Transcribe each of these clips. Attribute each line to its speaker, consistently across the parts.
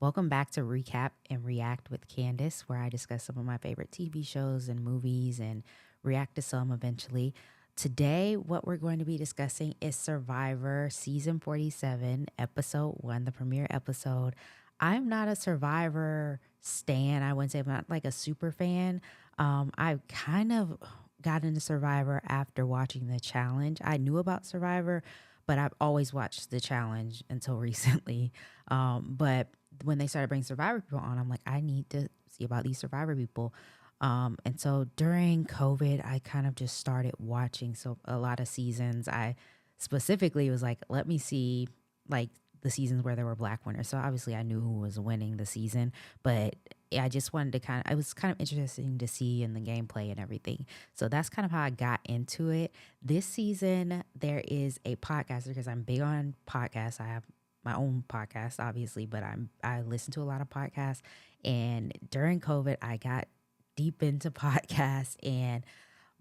Speaker 1: Welcome back to Recap and React with Candace, where I discuss some of my favorite TV shows and movies and react to some eventually. Today, what we're going to be discussing is Survivor Season 47, Episode 1, the premiere episode. I'm not a Survivor stan. I wouldn't say I'm not like a super fan. I kind of got into Survivor after watching the challenge. I knew about Survivor, but I've always watched the challenge until recently. But when they started bringing Survivor people on, I'm like, I need to see about these Survivor people. And so during COVID, I kind of just started watching a lot of seasons. I specifically was like, let me see like the seasons where there were black winners. So obviously I knew who was winning the season, but I just wanted to it was kind of interesting to see in the gameplay and everything. So that's kind of how I got into it. This season, there is a podcaster because I'm big on podcasts. I have my own podcast, obviously, but I listen to a lot of podcasts. And during COVID, I got deep into podcasts, and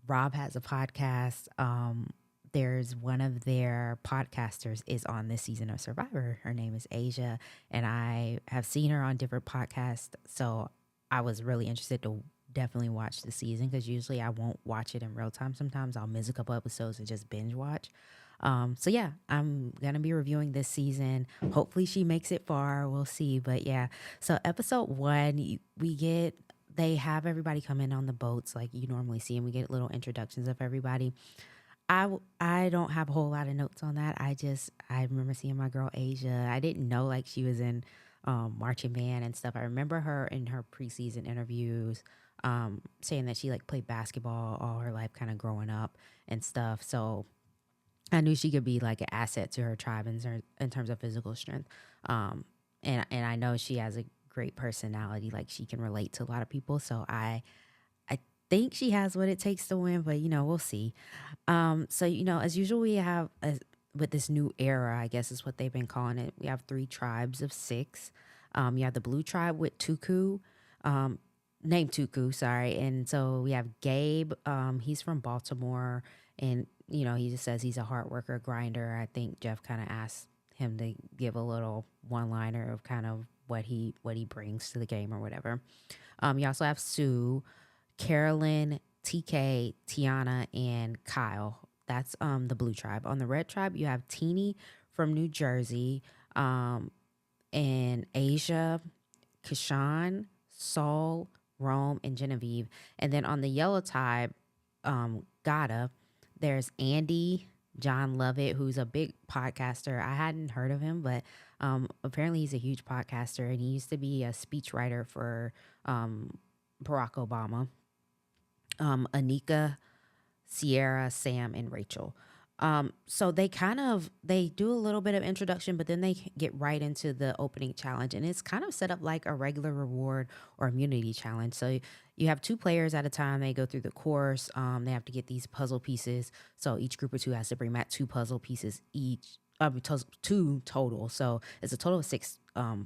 Speaker 1: Rob has a podcast. There's one of their podcasters is on this season of Survivor. Her name is Asia, and I have seen her on different podcasts. So I was really interested to definitely watch the season because usually I won't watch it in real time. Sometimes I'll miss a couple episodes and just binge watch. So yeah, I'm gonna be reviewing this season. Hopefully she makes it far. We'll see. But yeah, so episode one, we get they have everybody come in on the boats like you normally see, and we get little introductions of everybody. I don't have a whole lot of notes on that. I remember seeing my girl Asia. I didn't know like she was in marching band and stuff. I remember her in her preseason interviews saying that she like played basketball all her life, kind of growing up and stuff. So I knew she could be like an asset to her tribe in terms of physical strength. Um, and I know she has a great personality. Like she can relate to a lot of people. So I think she has what it takes to win, but we'll see. So as usual, we have with this new era, I guess is what they've been calling it. We have three tribes of six. You have the blue tribe with Tuku, um, named Tuku, sorry, and so we have Gabe. He's from Baltimore, and he just says he's a hard worker, grinder. I think Jeff kind of asked him to give a little one liner of kind of what he brings to the game or whatever. You also have Sue, Carolyn, TK, Tiana, and Kyle. That's the blue tribe. On the red tribe, you have Teeny from New Jersey, um, and Asia, Kashan, Saul, Rome, and Genevieve. And then on the yellow tribe, Gata, there's Andy, John Lovett, who's a big podcaster. I hadn't heard of him, but apparently he's a huge podcaster, and he used to be a speechwriter for Barack Obama. Anika, Sierra, Sam, and Rachel. So they do a little bit of introduction, but then they get right into the opening challenge, and it's kind of set up like a regular reward or immunity challenge. So you have two players at a time. They go through the course. They have to get these puzzle pieces. So each group of two has to bring back two puzzle pieces each. Two total. So it's a total of six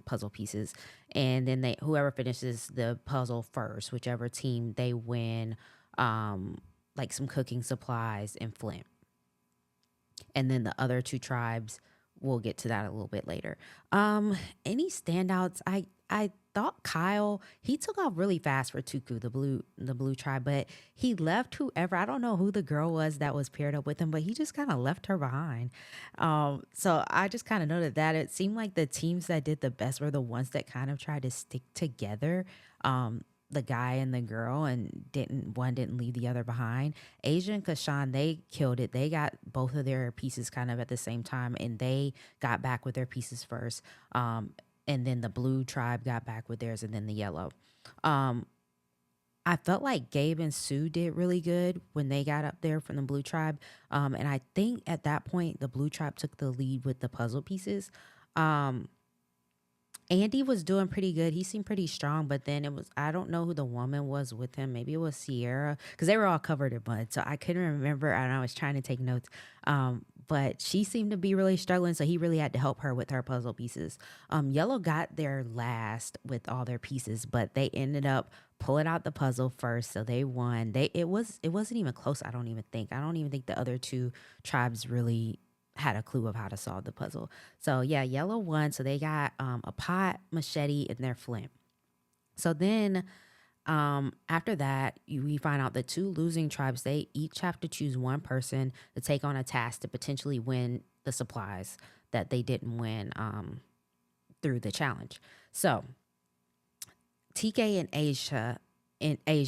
Speaker 1: puzzle pieces, and then whoever finishes the puzzle first, whichever team, they win um, like some cooking supplies and Flint. And then the other two tribes, we'll get to that a little bit later. Any standouts? I thought Kyle, he took off really fast for Tuku, the blue tribe, but he left whoever, I don't know who the girl was that was paired up with him, but he just kind of left her behind. So I just kind of noted that it seemed like the teams that did the best were the ones that kind of tried to stick together. The guy and the girl, and didn't leave the other behind. Asia and Kashan, they killed it. They got both of their pieces kind of at the same time, and they got back with their pieces first. And then the blue tribe got back with theirs, and then the yellow. Um, I felt like Gabe and Sue did really good when they got up there from the blue tribe. And I think at that point, the blue tribe took the lead with the puzzle pieces. Um, Andy was doing pretty good. He seemed pretty strong, but then I don't know who the woman was with him. Maybe it was Sierra because they were all covered in mud. So I couldn't remember. And I was trying to take notes. But she seemed to be really struggling. So he really had to help her with her puzzle pieces. Yellow got there last with all their pieces, but they ended up pulling out the puzzle first. So they won. It wasn't even close. I don't even think the other two tribes really had a clue of how to solve the puzzle. So yeah, yellow won. So they got a pot, machete, and their flint. So then after that, we find out the two losing tribes, they each have to choose one person to take on a task to potentially win the supplies that they didn't win through the challenge. So TK and Asia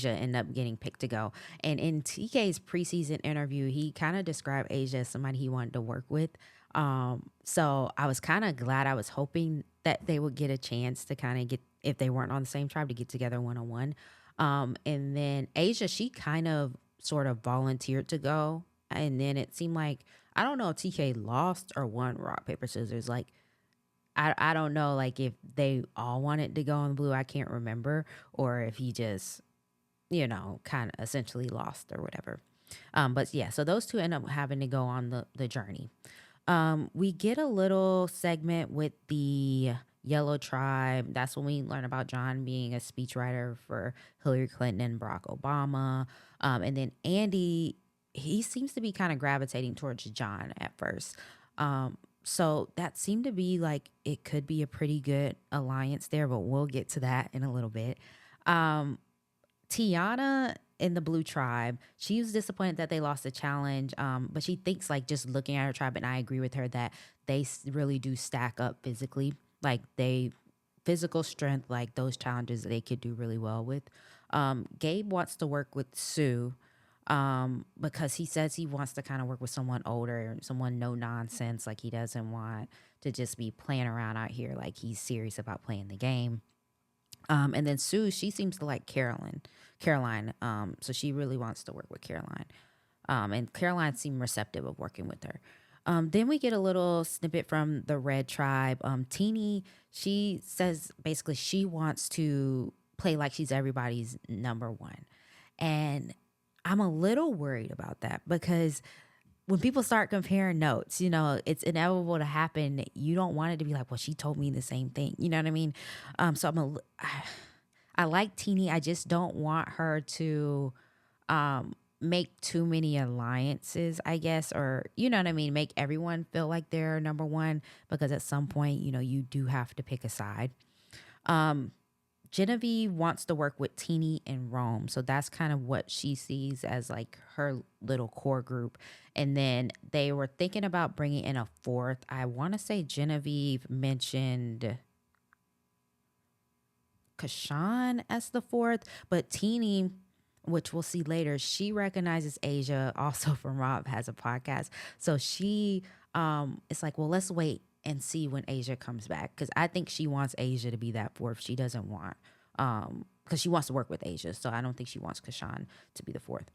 Speaker 1: end up getting picked to go. And in TK's preseason interview, he kind of described Asia as somebody he wanted to work with. So I was kind of glad. I was hoping that they would get a chance to kind of get, if they weren't on the same tribe, to get together one on one. And then Asia, she kind of sort of volunteered to go. And then it seemed like, I don't know if TK lost or won rock, paper, scissors. Like, I don't know, like, if they all wanted to go on blue. I can't remember. Or if he just, kind of essentially lost or whatever. But yeah, so those two end up having to go on the journey. We get a little segment with the Yellow Tribe. That's when we learn about John being a speechwriter for Hillary Clinton and Barack Obama. And then Andy, he seems to be kind of gravitating towards John at first. So that seemed to be like it could be a pretty good alliance there, but we'll get to that in a little bit. Tiana in the Blue Tribe, she was disappointed that they lost the challenge, but she thinks, like, just looking at her tribe, and I agree with her that they really do stack up physically. Like, physical strength, like those challenges they could do really well with. Gabe wants to work with Sue because he says he wants to kind of work with someone older, someone no nonsense. Like, he doesn't want to just be playing around out here. Like, he's serious about playing the game. And then Sue, she seems to like Caroline. So she really wants to work with Caroline. And Caroline seemed receptive of working with her. Then we get a little snippet from the Red Tribe. Teeny, she says basically she wants to play like she's everybody's number one. And I'm a little worried about that because when people start comparing notes, it's inevitable to happen. You don't want it to be like, well, she told me the same thing. You know what I mean? So I like Teeny. I just don't want her to make too many alliances, I guess, or, you know what I mean? Make everyone feel like they're number one, because at some point, you do have to pick a side. Genevieve wants to work with Teeny and Rome. So that's kind of what she sees as like her little core group. And then they were thinking about bringing in a fourth. I want to say Genevieve mentioned Kashawn as the fourth, but Teeny, which we'll see later, she recognizes Asia also from Rob Has a Podcast. So she it's like, well, let's wait and see when Asia comes back, because I think she wants Asia to be that fourth. She doesn't want because she wants to work with Asia, so I don't think she wants Kashawn to be the fourth.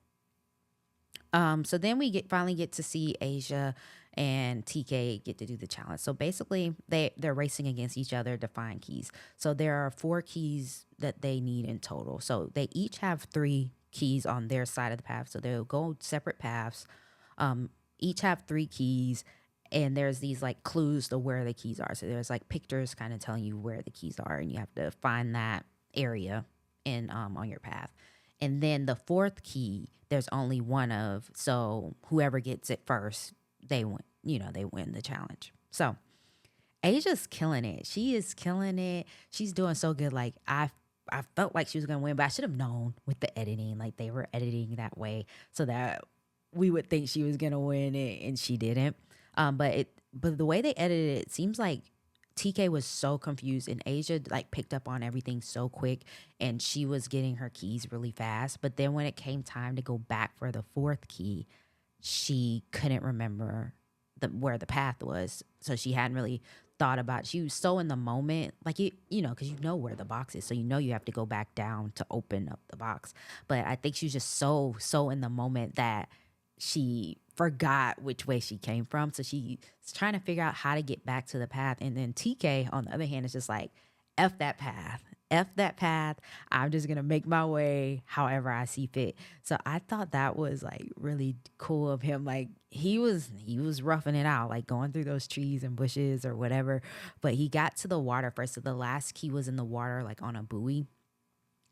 Speaker 1: So then we finally get to see Asia and TK get to do the challenge. So basically, they're racing against each other to find keys. So there are 4 keys that they need in total. So they each have 3 keys on their side of the path. So they'll go separate paths. Each have 3 keys, and there's these like clues to where the keys are. So there's like pictures kind of telling you where the keys are, and you have to find that area in on your path. And then the 4th key, there's only one of. So whoever gets it first, they win. They win the challenge. So Asia's killing it. She is killing it. She's doing so good. Like, I felt like she was gonna win, but I should have known with the editing. Like, they were editing that way so that we would think she was gonna win it, and she didn't. But the way they edited it seems like TK was so confused, and Asia like picked up on everything so quick, and she was getting her keys really fast. But then when it came time to go back for the 4th key, she couldn't remember where the path was. So she hadn't really thought about it. She was so in the moment, like, because you know where the box is, so you have to go back down to open up the box. But I think she was just so in the moment that she forgot which way she came from. So she's trying to figure out how to get back to the path. And then TK, on the other hand, is just like, F that path. F that path. I'm just going to make my way however I see fit. So I thought that was like really cool of him. Like, he was roughing it out, like going through those trees and bushes or whatever. But he got to the water first. So the last key was in the water, like on a buoy.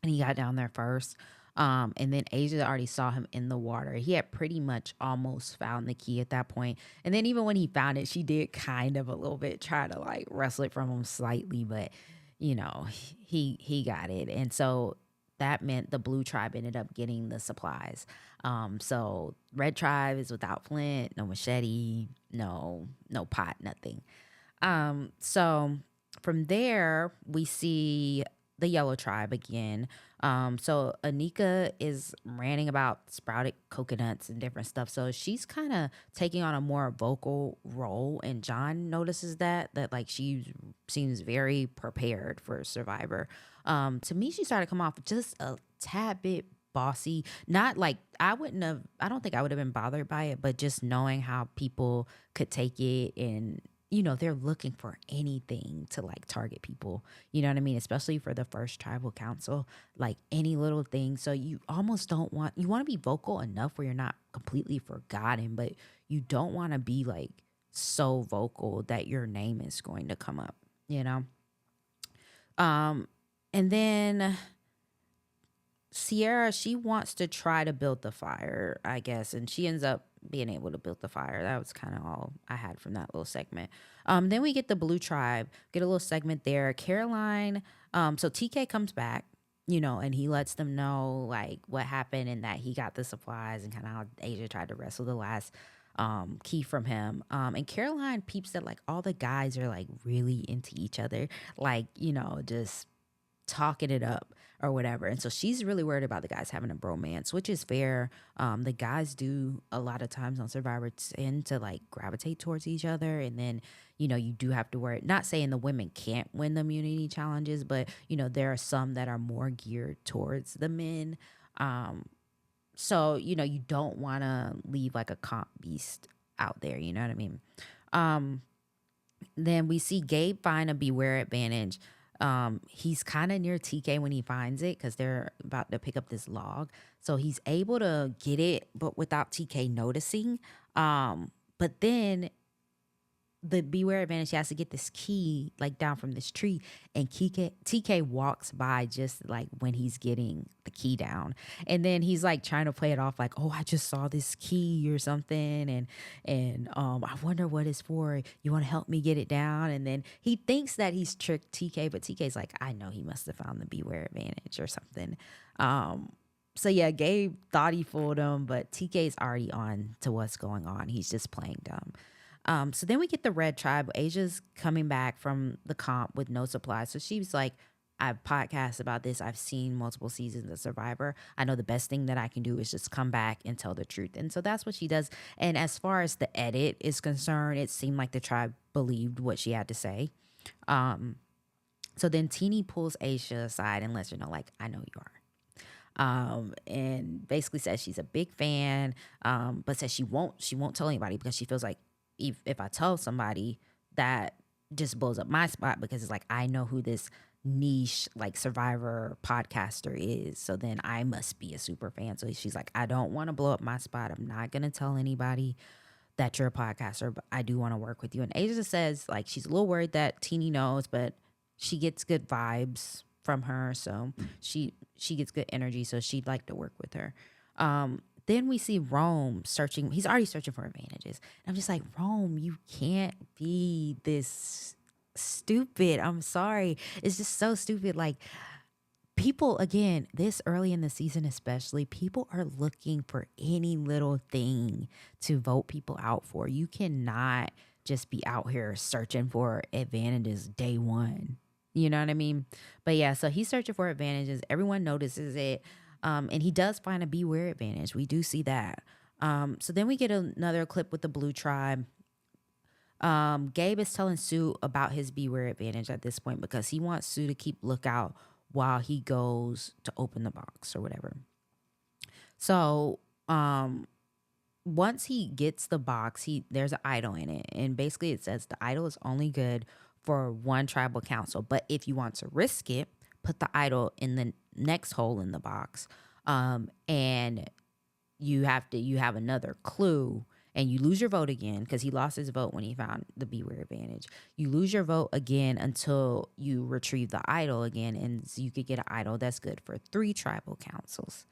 Speaker 1: And he got down there first. And then Asia already saw him in the water. He had pretty much almost found the key at that point. And then even when he found it, she did kind of a little bit try to like wrestle it from him slightly, but you know, he got it. And so that meant the blue tribe ended up getting the supplies. So red tribe is without flint, no machete, no pot, nothing. So from there, we see the yellow tribe again. So Anika is ranting about sprouted coconuts and different stuff. So she's kind of taking on a more vocal role, and John notices that like she seems very prepared for Survivor. To me, she started to come off just a tad bit bossy. Not like I wouldn't have. I don't think I would have been bothered by it, but just knowing how people could take it and they're looking for anything to like target people. You know what I mean? Especially for the first tribal council, like any little thing. So you almost you want to be vocal enough where you're not completely forgotten, but you don't want to be like so vocal that your name is going to come up, you know? Um, and then Sierra, she wants to try to build the fire, I guess, and she ends up being able to build the fire. That was kind of all I had from that little segment. Then we get the Blue Tribe, get a little segment there. Caroline, so TK comes back, and he lets them know like what happened and that he got the supplies and kind of how Asia tried to wrestle the last key from him. And Caroline peeps that like all the guys are like really into each other, like, just talking it up or whatever. And so she's really worried about the guys having a bromance, which is fair. The guys do a lot of times on Survivor tend to like gravitate towards each other. And then, you do have to worry, not saying the women can't win the immunity challenges, but, there are some that are more geared towards the men. So, you don't want to leave like a comp beast out there. You know what I mean? Then we see Gabe find a beware advantage. He's kind of near TK when he finds it because they're about to pick up this log. So he's able to get it, but without TK noticing. But then the beware advantage, he has to get this key like down from this tree, and TK walks by just like when he's getting the key down, and then he's like trying to play it off like, oh, I just saw this key or something, and I wonder what it's for. You want to help me get it down? And then he thinks that he's tricked TK, but TK's like, I know he must have found the beware advantage or something. So yeah, Gabe thought he fooled him, but TK's already on to what's going on. He's just playing dumb. So then we get the red tribe. Asia's coming back from the comp with no supplies. So she's like, I've podcasted about this. I've seen multiple seasons of Survivor. I know the best thing that I can do is just come back and tell the truth. And so that's what she does. And as far as the edit is concerned, it seemed like the tribe believed what she had to say. So then Teenie pulls Asia aside and lets her know, like, I know you are. And basically says she's a big fan, but says she won't tell anybody because she feels like if I tell somebody, that just blows up my spot because it's like, I know who this niche like Survivor podcaster is, so then I must be a super fan. So she's like, I don't want to blow up my spot. I'm not gonna tell anybody that you're a podcaster, but I do want to work with you. And Asia says like she's a little worried that Teenie knows, but she gets good vibes from her, so she gets good energy, so she'd like to work with her. Then we see Rome searching. He's already searching for advantages. And I'm just like, Rome, you can't be this stupid. I'm sorry. It's just so stupid. Like, people, again, this early in the season especially, people are looking for any little thing to vote people out for. You cannot just be out here searching for advantages day one. You know what I mean? But yeah, so he's searching for advantages. Everyone notices it. And he does find a beware advantage. We do see that. So then we get another clip with the Blue Tribe. Gabe is telling Sue about his beware advantage at this point because he wants Sue to keep lookout while he goes to open the box or whatever. So once he gets the box, there's an idol in it. And basically it says the idol is only good for one tribal council. But if you want to risk it, put the idol in the next hole in the box. And you have another clue, and you lose your vote again because he lost his vote when he found the beware advantage. You lose your vote again until you retrieve the idol again, and you could get an idol that's good for 3 tribal councils.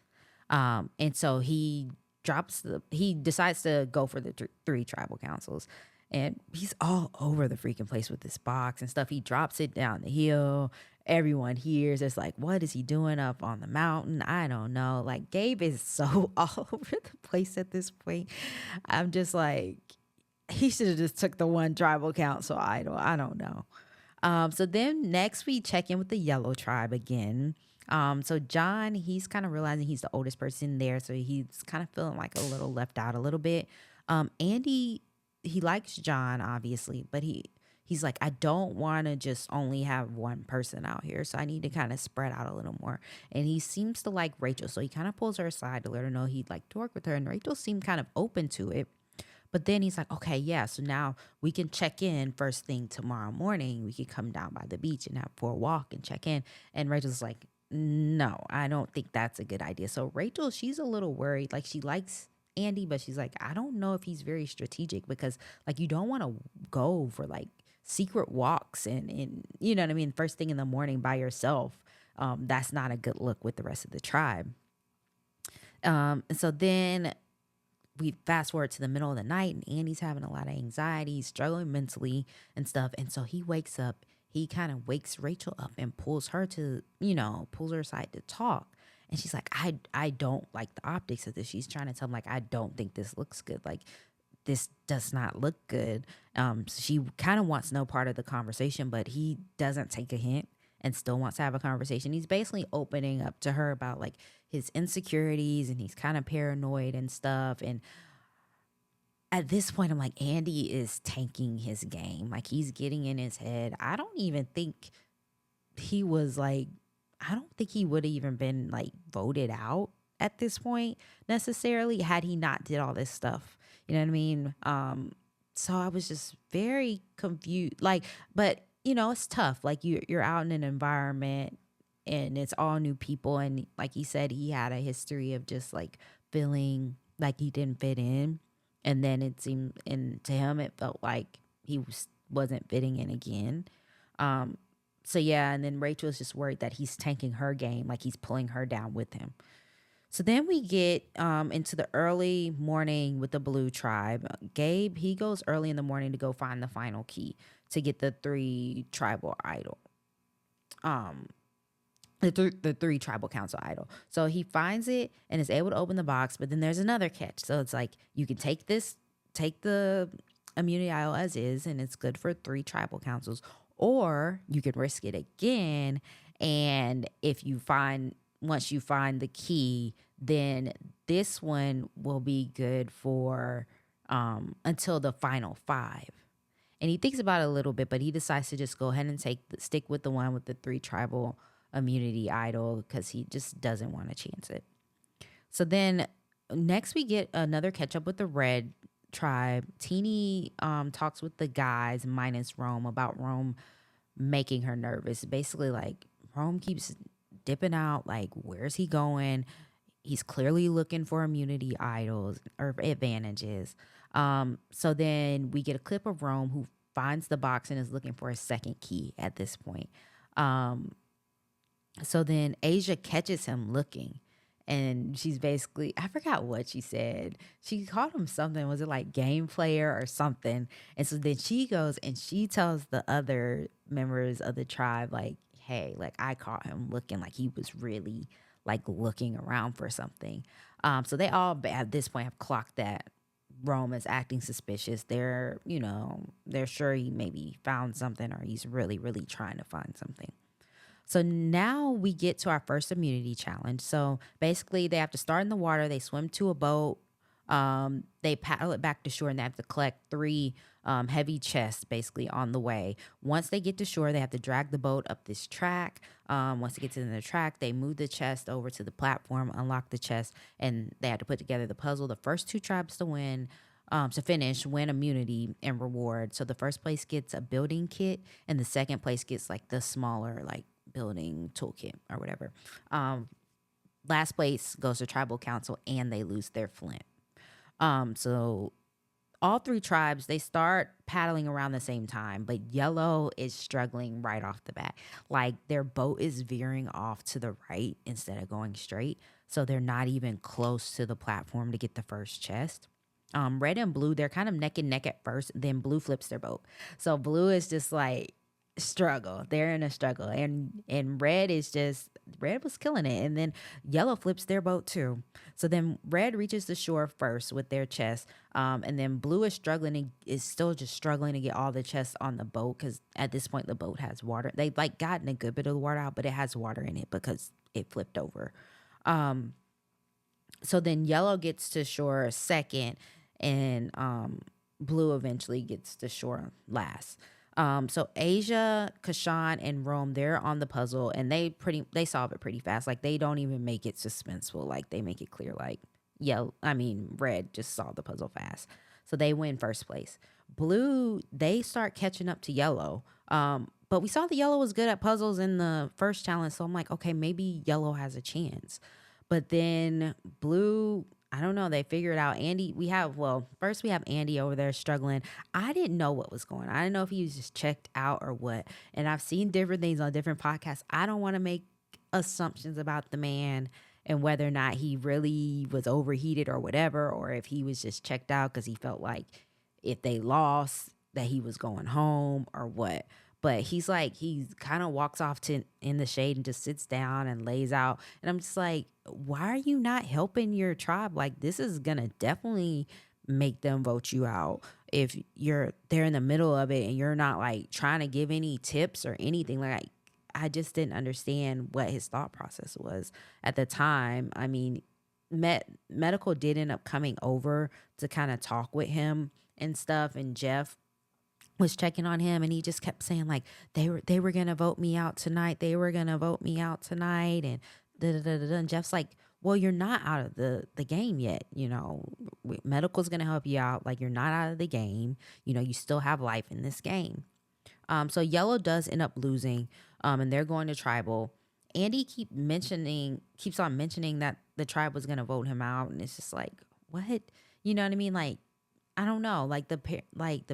Speaker 1: And so he decides to go for the three tribal councils. And he's all over the freaking place with this box and stuff. He drops it down the hill. Everyone hears. It's like, what is he doing up on the mountain? I don't know. Like, Gabe is so all over the place at this point. I'm just like, he should have just took the one tribal council idol. I don't know. So then next we check in with the yellow tribe again. So John, he's kind of realizing he's the oldest person there, so he's kind of feeling like a little left out a little bit. Andy, he likes John obviously, but he's like, I don't want to just only have one person out here, so I need to kind of spread out a little more. And he seems to like Rachel, so he kind of pulls her aside to let her know he'd like to work with her, and Rachel seemed kind of open to it. But then he's like, okay, yeah, so now we can check in first thing tomorrow morning. We could come down by the beach and have for a walk and check in. And Rachel's like, no, I don't think that's a good idea. So Rachel, she's a little worried. Like, she likes Andy, but she's like, I don't know if he's very strategic, because like, you don't want to go for like secret walks and you know what I mean, first thing in the morning by yourself. That's not a good look with the rest of the tribe. And so then we fast forward to the middle of the night, and Andy's having a lot of anxiety, he's struggling mentally and stuff. And so he wakes up, he kind of wakes Rachel up and pulls her to, pulls her aside to talk. And she's like, I don't like the optics of this. She's trying to tell him, like, I don't think this looks good. Like, this does not look good. So she kind of wants no part of the conversation, but he doesn't take a hint and still wants to have a conversation. He's basically opening up to her about like his insecurities, and he's kind of paranoid and stuff. And at this point, I'm like, Andy is tanking his game. Like, he's getting in his head. I don't think he would have even been like voted out at this point necessarily, had he not did all this stuff. You know what I mean? So I was just very confused. Like, but it's tough. Like, you're out in an environment and it's all new people, and like he said, he had a history of just like feeling like he didn't fit in, and then it seemed, and to him it felt like wasn't fitting in again. So yeah, and then Rachel's just worried that he's tanking her game, like he's pulling her down with him. So then we get into the early morning with the Blue Tribe. Gabe, he goes early in the morning to go find the final key to get the three tribal idol. The three tribal council idol. So he finds it and is able to open the box, but then there's another catch. So it's like, you can take the immunity idol as is, and it's good for three tribal councils, or you can risk it again. And once you find the key, then this one will be good for until the final five. And he thinks about it a little bit, but he decides to just go ahead and stick with the one with the three tribal immunity idol, because he just doesn't want to chance it. So then next we get another catch up with the red tribe. Teeny talks with the guys minus Rome about Rome making her nervous. Basically, like, Rome keeps dipping out. Like, where's he going? He's clearly looking for immunity idols or advantages. So then we get a clip of Rome, who finds the box and is looking for a second key at this point. So then Asia catches him looking, and she's basically, I forgot what she said. She called him something. Was it like game player or something? And so then she goes and she tells the other members of the tribe, like, hey, like, I caught him looking, like he was really like looking around for something. So they all at this point have clocked that Rome is acting suspicious. They're sure he maybe found something, or he's really, really trying to find something. So now we get to our first immunity challenge. So basically, they have to start in the water. They swim to a boat. They paddle it back to shore, and they have to collect three heavy chests basically on the way. Once they get to shore, they have to drag the boat up this track. Once they get to the track, they move the chest over to the platform, unlock the chest, and they have to put together the puzzle. The first two tribes to finish win immunity and reward. So the first place gets a building kit, and the second place gets like the smaller like building toolkit or whatever. Last place goes to tribal council, and they lose their flint. So all three tribes, they start paddling around the same time, but yellow is struggling right off the bat. Like their boat is veering off to the right instead of going straight. So they're not even close to the platform to get the first chest. Red and blue, they're kind of neck and neck at first. Then blue flips their boat. So blue is just like struggle. They're in a struggle. And red was killing it. And then yellow flips their boat too. So then red reaches the shore first with their chest. And then blue is still just struggling to get all the chests on the boat because at this point the boat has water. They've like gotten a good bit of the water out, but it has water in it because it flipped over. So then yellow gets to shore second, and blue eventually gets to shore last. So Asia, Kashan, and Rome, they're on the puzzle, and they solve it pretty fast. Like they don't even make it suspenseful. Like they make it clear. Like red just solved the puzzle fast, so they win first place. Blue, they start catching up to yellow. But we saw the yellow was good at puzzles in the first challenge, so I'm like, okay, maybe yellow has a chance. But then blue, I don't know. They figured out first we have Andy over there struggling. I didn't know what was going on. I didn't know if he was just checked out or what. And I've seen different things on different podcasts. I don't want to make assumptions about the man and whether or not he really was overheated or whatever, or if he was just checked out because he felt like if they lost that he was going home or what. But he kind of walks off in the shade and just sits down and lays out. And I'm just like, why are you not helping your tribe? Like this is gonna definitely make them vote you out if they're in the middle of it and you're not like trying to give any tips or anything. Like I just didn't understand what his thought process was at the time. I mean, medical did end up coming over to kind of talk with him and stuff, and Jeff was checking on him, and he just kept saying like they were gonna vote me out tonight. They were gonna vote me out tonight, and da da da da. And Jeff's like, well, you're not out of the game yet. You know, medical's gonna help you out. Like you're not out of the game. You know, you still have life in this game. So yellow does end up losing, and they're going to tribal. Andy keeps on mentioning that the tribe was gonna vote him out, and it's just like, what? You know what I mean? Like I don't know, like the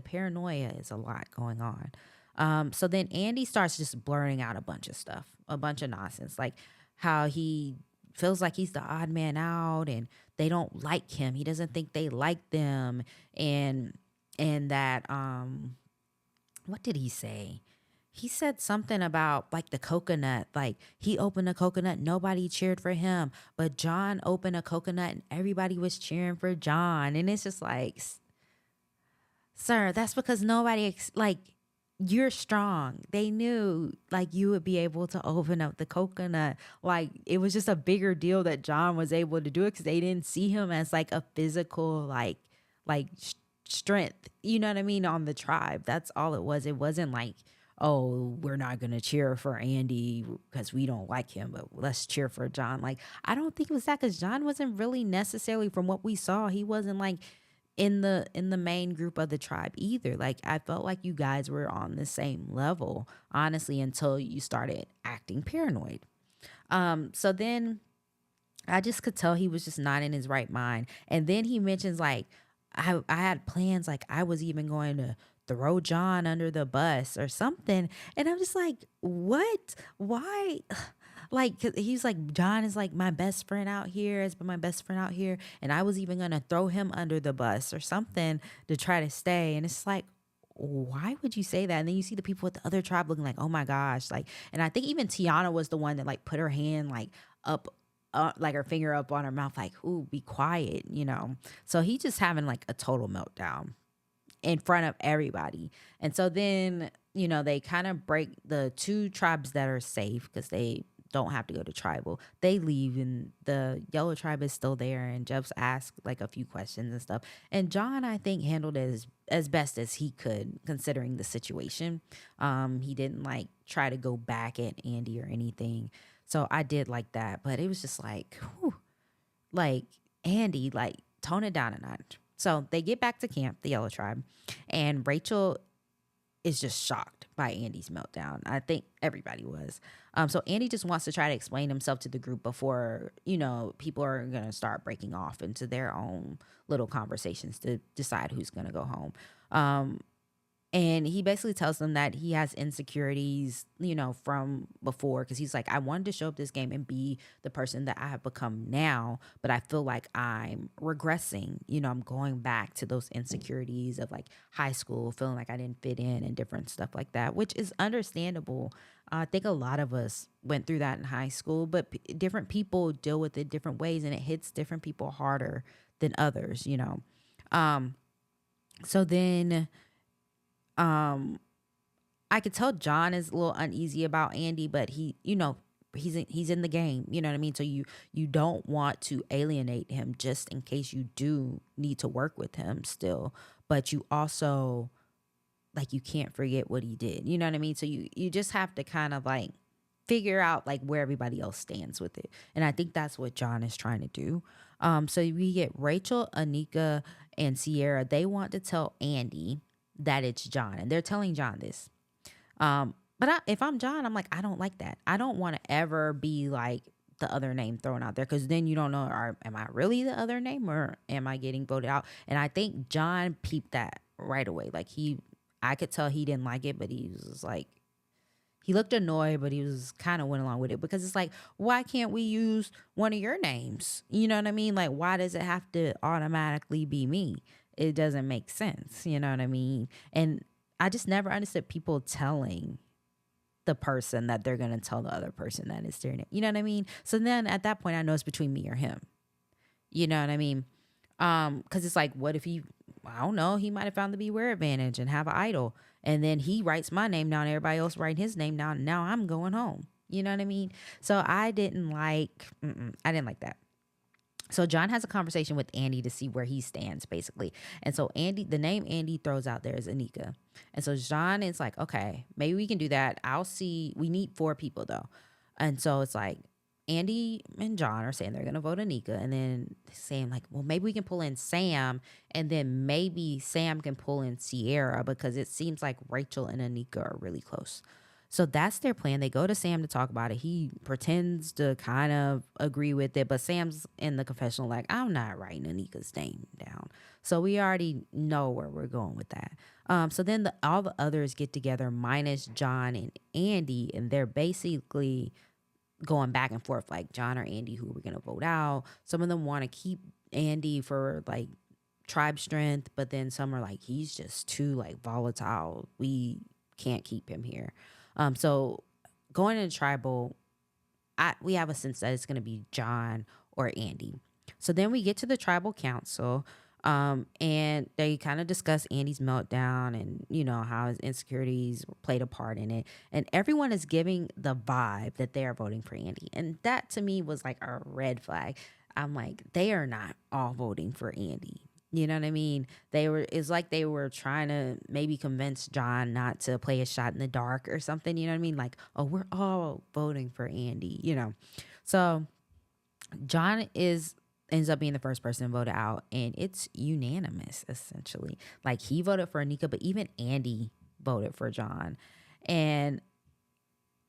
Speaker 1: paranoia is a lot going on. So then Andy starts just blurting out a bunch of stuff, a bunch of nonsense, like how he feels like he's the odd man out and they don't like him. He doesn't think they like them, and that what did he say? He said something about like the coconut, like he opened a coconut, nobody cheered for him, but John opened a coconut and everybody was cheering for John, and it's just like, sir, that's because you're strong. They knew like you would be able to open up the coconut. Like it was just a bigger deal that John was able to do it because they didn't see him as like a physical strength. You know what I mean? On the tribe. That's all it was. It wasn't like, oh, we're not gonna cheer for Andy because we don't like him, but let's cheer for John. Like I don't think it was that because John wasn't really necessarily, from what we saw, he wasn't like in the main group of the tribe either. Like I felt like you guys were on the same level, honestly, until you started acting paranoid. So then I just could tell he was just not in his right mind. And then he mentions like I had plans, like I was even going to throw John under the bus or something. And I'm just like, what? Why? Like he's like, John is like my best friend out here, has been my best friend out here, and I was even gonna throw him under the bus or something to try to stay. And it's like, why would you say that? And then you see the people with the other tribe looking like, oh my gosh, like, and I think even Tiana was the one that like put her hand like up, like her finger up on her mouth, like, ooh, be quiet, you know. So he just having like a total meltdown in front of everybody. And so then, you know, they kind of break the two tribes that are safe because they don't have to go to tribal. They leave and the yellow tribe is still there, and Jeff's asked like a few questions and stuff. And John, I think, handled it as best as he could considering the situation. He didn't like try to go back at Andy or anything. So I did like that, but it was just like, whew, like Andy, like tone it down a notch. So they get back to camp, the yellow tribe, and Rachel is just shocked by Andy's meltdown. I think everybody was. So Andy just wants to try to explain himself to the group before, people are going to start breaking off into their own little conversations to decide who's going to go home. And he basically tells them that he has insecurities, from before, because he's like, I wanted to show up this game and be the person that I have become now, but I feel like I'm regressing. I'm going back to those insecurities of like high school, feeling like I didn't fit in and different stuff like that, which is understandable. I think a lot of us went through that in high school, but different people deal with it different ways, and it hits different people harder than others. So then I could tell John is a little uneasy about Andy, but he's in the game, you know what I mean? So you don't want to alienate him just in case you do need to work with him still, but you also like you can't forget what he did. You know what I mean? So you just have to kind of like figure out like where everybody else stands with it. And I think that's what John is trying to do. So we get Rachel, Anika, and Sierra. They want to tell Andy that it's John, and they're telling John this. But if I'm John, I'm like, I don't like that. I don't want to ever be like the other name thrown out there, because then you don't know, am I really the other name or am I getting voted out? And I think John peeped that right away. Like I could tell he didn't like it, but he was like, he looked annoyed, but he was kind of went along with it, because it's like, why can't we use one of your names? You know what I mean? Like, why does it have to automatically be me? It doesn't make sense. You know what I mean? And I just never understood people telling the person that they're going to tell the other person that it's their name. You know what I mean? So then at that point, I know it's between me or him. You know what I mean? Because it's like, what if I don't know, he might have found the Beware Advantage and have an idol, and then he writes my name down, everybody else write his name down, and now I'm going home. You know what I mean? So I didn't like that. So John has a conversation with Andy to see where he stands, basically. And so the name Andy throws out there is Anika. And so John is like, okay, maybe we can do that. I'll see. We need 4 people though. And so it's like Andy and John are saying they're going to vote Anika, and then saying like, well, maybe we can pull in Sam, and then maybe Sam can pull in Sierra, because it seems like Rachel and Anika are really close. So that's their plan. They go to Sam to talk about it. He pretends to kind of agree with it, but Sam's in the confessional like, I'm not writing Anika's name down. So we already know where we're going with that. So then all the others get together minus John and Andy, and they're basically going back and forth like, John or Andy, who we're going to vote out. Some of them want to keep Andy for like tribe strength, but then some are like, he's just too like volatile. We can't keep him here. So going into tribal, we have a sense that it's going to be John or Andy. So then we get to the tribal council, and they kind of discuss Andy's meltdown and, how his insecurities played a part in it. And everyone is giving the vibe that they are voting for Andy. And that to me was like a red flag. I'm like, they are not all voting for Andy. You know what I mean? It's like they were trying to maybe convince John not to play a shot in the dark or something. You know what I mean? Like, oh, we're all voting for Andy, So John ends up being the first person voted out, and it's unanimous, essentially. Like, he voted for Anika, but even Andy voted for John. And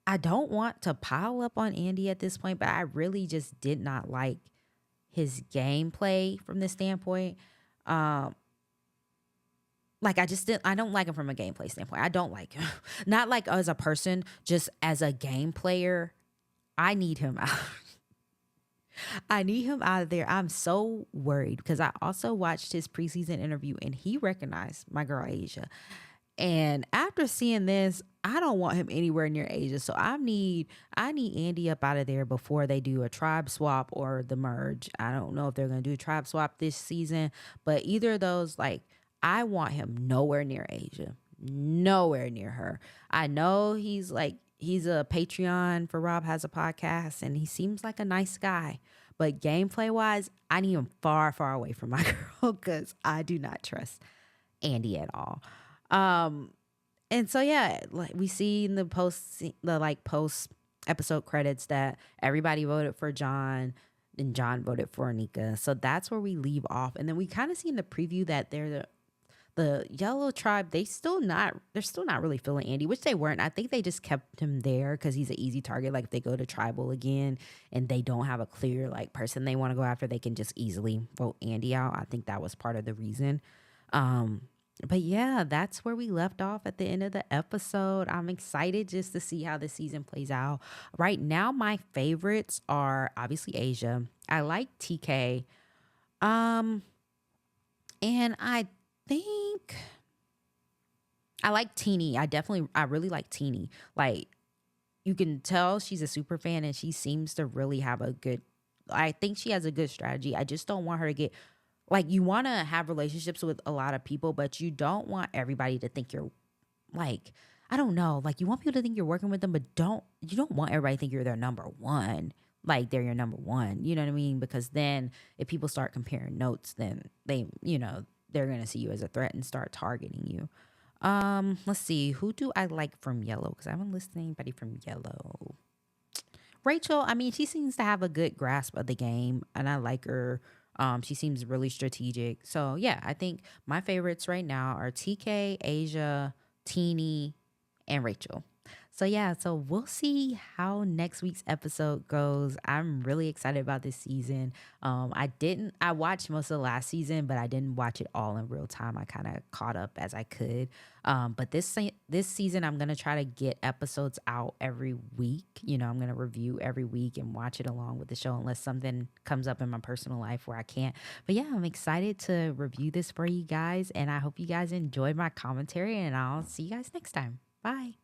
Speaker 1: I don't want to pile up on Andy at this point, but I really just did not like his gameplay from this standpoint. Like, I don't like him from a gameplay standpoint. I don't like him. Not like as a person, just as a game player. I need him out. I need him out of there. I'm so worried, because I also watched his preseason interview and he recognized my girl Asia. And after seeing this, I don't want him anywhere near Asia. So I need Andy up out of there before they do a tribe swap or the merge. I don't know if they're going to do a tribe swap this season, but either of those, like, I want him nowhere near Asia, nowhere near her. I know he's a Patreon for Rob Has a Podcast, and he seems like a nice guy, but gameplay wise, I need him far, far away from my girl, because I do not trust Andy at all. And so, yeah, like we see in the post episode credits that everybody voted for John and John voted for Anika. So that's where we leave off. And then we kind of see in the preview that the Yellow Tribe, they're still not really feeling Andy, which they weren't. I think they just kept him there because he's an easy target. Like if they go to tribal again and they don't have a clear like person they want to go after, they can just easily vote Andy out. I think that was part of the reason. Um, but yeah, that's where we left off at the end of the episode. I'm excited just to see how the season plays out. Right now, my favorites are obviously Asia. I like TK. Um, and I think I like Teeny. I really like Teeny. Like you can tell she's a super fan and she seems to really have a good, I think she has a good strategy. I just don't want her to get, like, you want to have relationships with a lot of people, but you don't want everybody to think you're like, I don't know, like you want people to think you're working with them, but you don't want everybody to think you're their number one. Like they're your number one. You know what I mean? Because then if people start comparing notes, then they're gonna see you as a threat and start targeting you. Let's see. Who do I like from Yellow? Because I haven't listened to anybody from Yellow. Rachel, I mean, she seems to have a good grasp of the game, and I like her. She seems really strategic. So yeah, I think my favorites right now are TK, Asia, Teeny, and Rachel. So yeah, so we'll see how next week's episode goes. I'm really excited about this season. I watched most of the last season, but I didn't watch it all in real time. I kind of caught up as I could. But this season, I'm gonna try to get episodes out every week. I'm gonna review every week and watch it along with the show, unless something comes up in my personal life where I can't. But yeah, I'm excited to review this for you guys, and I hope you guys enjoyed my commentary. And I'll see you guys next time. Bye.